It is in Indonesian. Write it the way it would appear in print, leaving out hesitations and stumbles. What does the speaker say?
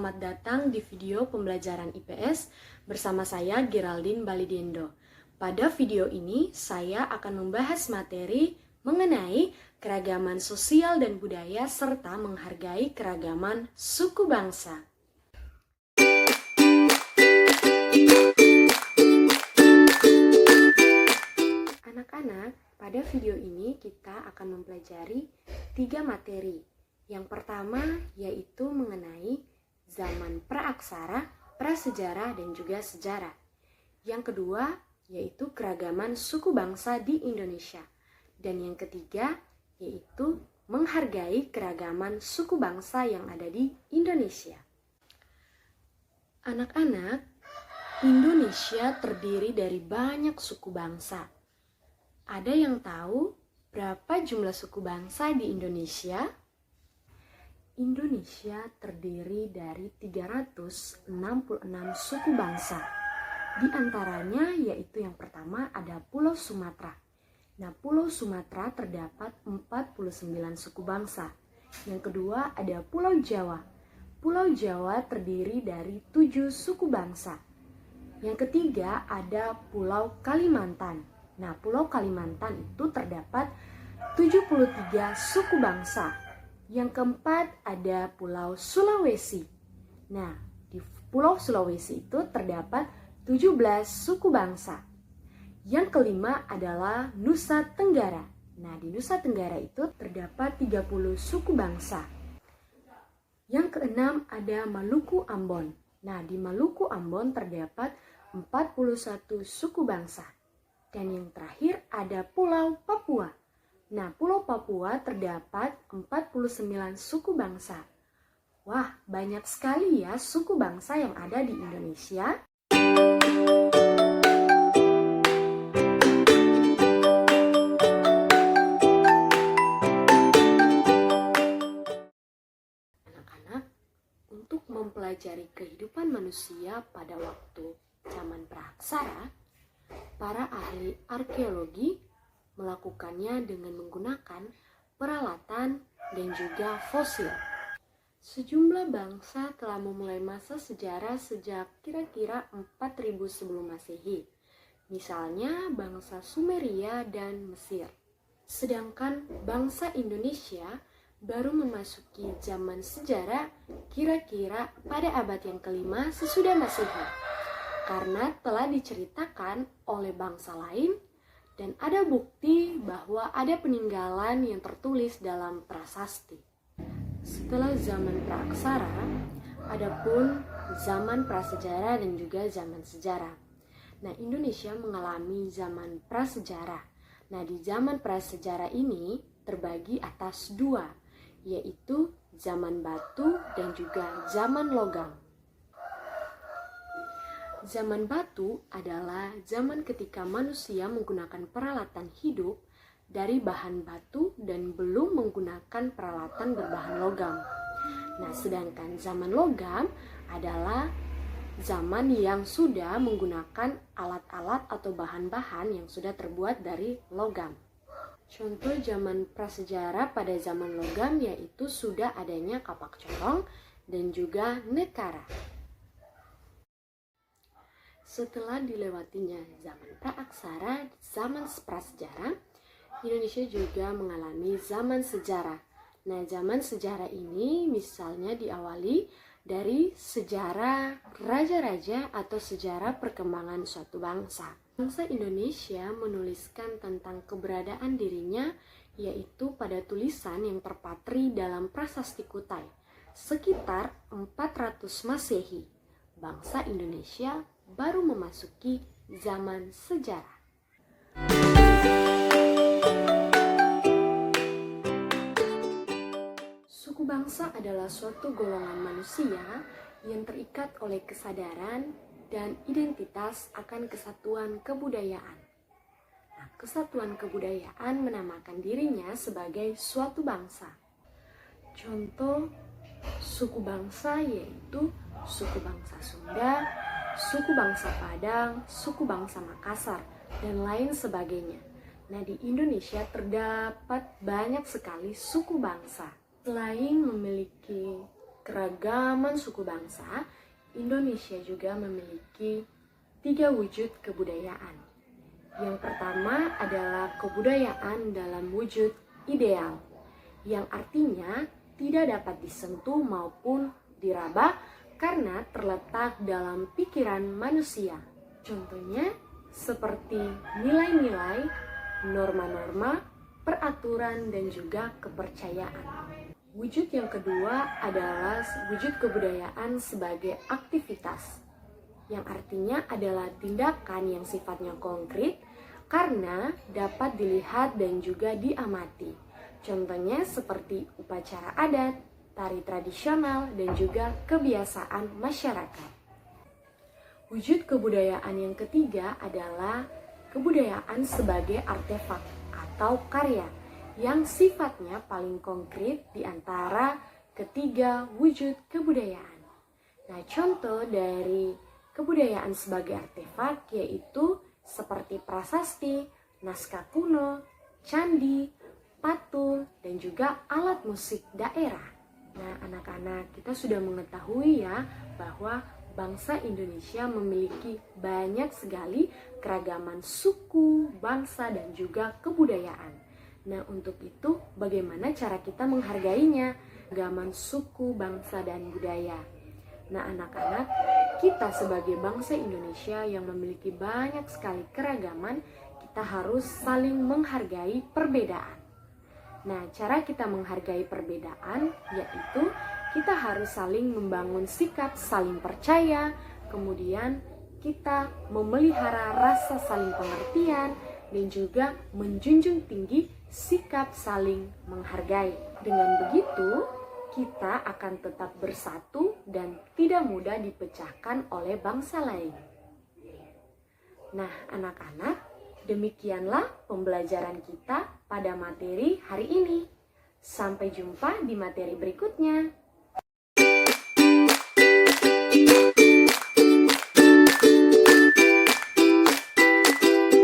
selamat datang di video pembelajaran IPS bersama saya Geraldine Balidiendo. Pada video ini, saya akan membahas materi mengenai keragaman sosial dan budaya serta menghargai keragaman suku bangsa. Anak-anak, pada video ini kita akan mempelajari 3 materi. Yang pertama yaitu mengenai zaman praaksara, prasejarah, dan juga sejarah. Yang kedua yaitu keragaman suku bangsa di Indonesia. Dan yang ketiga yaitu menghargai keragaman suku bangsa yang ada di Indonesia. Anak-anak, Indonesia terdiri dari banyak suku bangsa. Ada yang tahu berapa jumlah suku bangsa di Indonesia? Indonesia terdiri dari 366 suku bangsa. Di antaranya yaitu yang pertama ada Pulau Sumatera. Nah, Pulau Sumatera terdapat 49 suku bangsa. Yang kedua ada Pulau Jawa. Pulau Jawa terdiri dari 7 suku bangsa. Yang ketiga ada Pulau Kalimantan. Nah, Pulau Kalimantan itu terdapat 73 suku bangsa. Yang keempat ada Pulau Sulawesi. Nah, di Pulau Sulawesi itu terdapat 17 suku bangsa. Yang kelima adalah Nusa Tenggara. Nah, di Nusa Tenggara itu terdapat 30 suku bangsa. Yang keenam ada Maluku Ambon. Nah, di Maluku Ambon terdapat 41 suku bangsa. Dan yang terakhir ada Pulau Papua. Nah, Pulau Papua terdapat 49 suku bangsa. Wah, banyak sekali ya suku bangsa yang ada di Indonesia. Anak-anak, untuk mempelajari kehidupan manusia pada waktu zaman praaksara, para ahli arkeologi melakukannya dengan menggunakan peralatan dan juga fosil. Sejumlah bangsa telah memulai masa sejarah sejak kira-kira 4000 sebelum Masehi. Misalnya bangsa Sumeria dan Mesir. Sedangkan bangsa Indonesia baru memasuki zaman sejarah kira-kira pada abad yang kelima sesudah Masehi. Karena telah diceritakan oleh bangsa lain dan ada bukti bahwa ada peninggalan yang tertulis dalam prasasti. Setelah zaman praaksara, adapun zaman prasejarah dan juga zaman sejarah. Nah, Indonesia mengalami zaman prasejarah. Nah, di zaman prasejarah ini terbagi atas 2, yaitu zaman batu dan juga zaman logam. Zaman batu adalah zaman ketika manusia menggunakan peralatan hidup dari bahan batu dan belum menggunakan peralatan berbahan logam. Nah, sedangkan zaman logam adalah zaman yang sudah menggunakan alat-alat atau bahan-bahan yang sudah terbuat dari logam. Contoh zaman prasejarah pada zaman logam yaitu sudah adanya kapak corong dan juga nekara. Setelah dilewatinya zaman praaksara, zaman prasejarah, Indonesia juga mengalami zaman sejarah. Nah, zaman sejarah ini misalnya diawali dari sejarah raja-raja atau sejarah perkembangan suatu bangsa. Bangsa Indonesia menuliskan tentang keberadaan dirinya yaitu pada tulisan yang terpatri dalam Prasasti Kutai. Sekitar 400 Masehi, bangsa Indonesia baru memasuki zaman sejarah. Suku bangsa adalah suatu golongan manusia yang terikat oleh kesadaran dan identitas akan kesatuan kebudayaan. Nah, kesatuan kebudayaan menamakan dirinya sebagai suatu bangsa. Contoh suku bangsa yaitu suku bangsa Sunda, suku bangsa Padang, suku bangsa Makassar, dan lain sebagainya. Nah, di Indonesia terdapat banyak sekali suku bangsa. Selain memiliki keragaman suku bangsa, Indonesia juga memiliki 3 wujud kebudayaan. Yang pertama adalah kebudayaan dalam wujud ideal, yang artinya tidak dapat disentuh maupun diraba karena terletak dalam pikiran manusia. Contohnya seperti nilai-nilai, norma-norma, peraturan, dan juga kepercayaan. Wujud yang kedua adalah wujud kebudayaan sebagai aktivitas, yang artinya adalah tindakan yang sifatnya konkret karena dapat dilihat dan juga diamati. Contohnya seperti upacara adat, tari tradisional, dan juga kebiasaan masyarakat. Wujud kebudayaan yang ketiga adalah kebudayaan sebagai artefak atau karya yang sifatnya paling konkret di antara ketiga wujud kebudayaan. Nah, contoh dari kebudayaan sebagai artefak yaitu seperti prasasti, naskah kuno, candi, patung, dan juga alat musik daerah. Nah, anak-anak, kita sudah mengetahui ya bahwa bangsa Indonesia memiliki banyak sekali keragaman suku, bangsa, dan juga kebudayaan. Nah, untuk itu bagaimana cara kita menghargainya? Keragaman suku, bangsa, dan budaya. Nah, anak-anak, kita sebagai bangsa Indonesia yang memiliki banyak sekali keragaman, kita harus saling menghargai perbedaan. Nah, cara kita menghargai perbedaan yaitu kita harus saling membangun sikap saling percaya, kemudian kita memelihara rasa saling pengertian, dan juga menjunjung tinggi sikap saling menghargai. Dengan begitu, kita akan tetap bersatu dan tidak mudah dipecahkan oleh bangsa lain. Nah, anak-anak, demikianlah pembelajaran kita pada materi hari ini. Sampai jumpa di materi berikutnya.